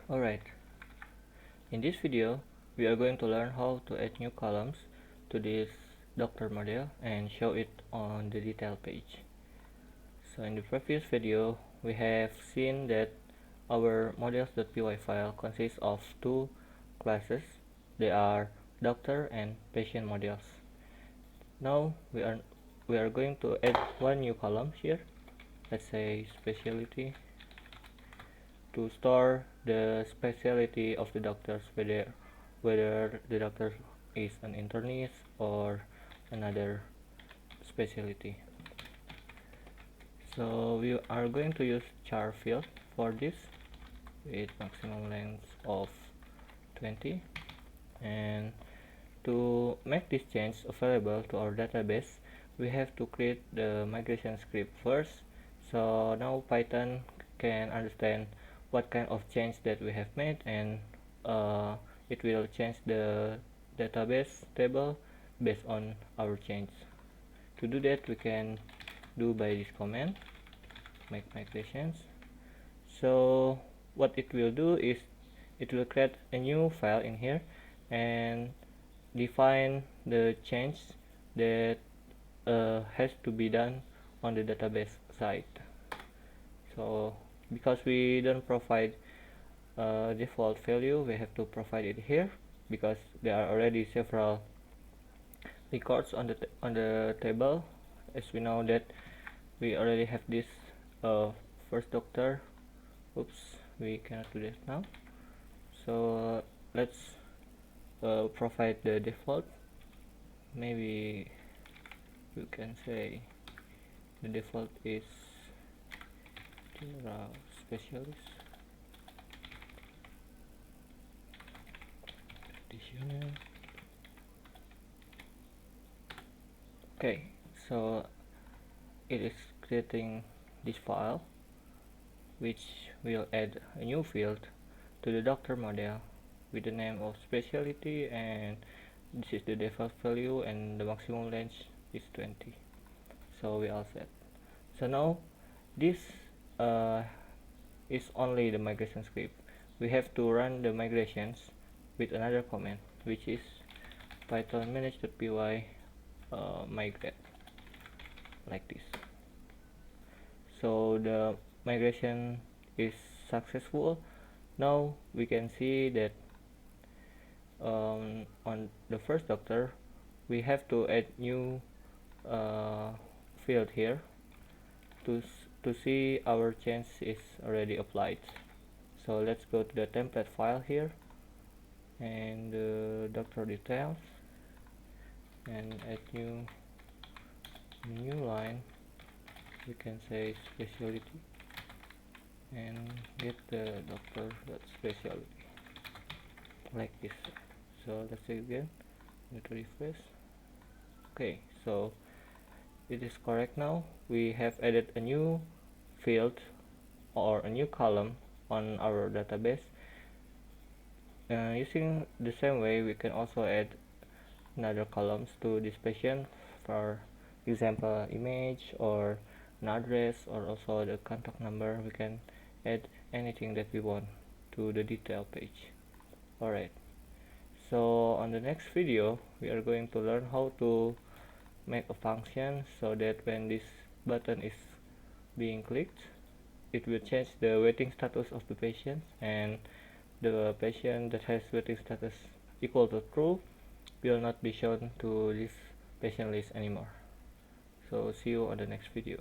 Alright, in this video we are going to learn how to add new columns to this doctor model and show it on the detail page. So in the previous video we have seen that our models.py file consists of two classes. They are doctor and patient models. Now we are going to add one new column here. Let's say specialty, to store the specialty of the doctors, whether the doctor is an internist or another specialty. So we are going to use char field for this with maximum length of 20, and to make this change available to our database we have to create the migration script first. So now Python can understand what kind of change that we have made, and it will change the database table based on our change. To do that we can do by this command, make migrations. So what it will do is it will create a new file in here and define the change that has to be done on the database side. So because we don't provide default value, we have to provide it here because there are already several records on the table. As we know that we already have this first doctor. Oops, we cannot do this now. So let's provide the default. Maybe you can say the default is general specialist, additional. Okay, so it is creating this file which will add a new field to the doctor model with the name of specialty, and this is the default value and the maximum length is 20. So we all set. So now this is only the migration script. We have to run the migrations with another command, which is python manage.py migrate, like this. So the migration is successful. Now we can see that on the first doctor we have to add new field here to see our change is already applied. So let's go to the template file here and the doctor details and add new line. We can say specialty and get the doctor specialty, like this. So let's say again, need to refresh. Okay, so it is correct now. We have added a new field or a new column on our database. Using the same way, we can also add another columns to this patient, for example image or an address, or also the contact number. We can add anything that we want to the detail page. Alright, so on the next video we are going to learn how to make a function so that when this button is being clicked it will change the waiting status of the patient, and the patient that has waiting status equal to true will not be shown to this patient list anymore. So see you on the next video.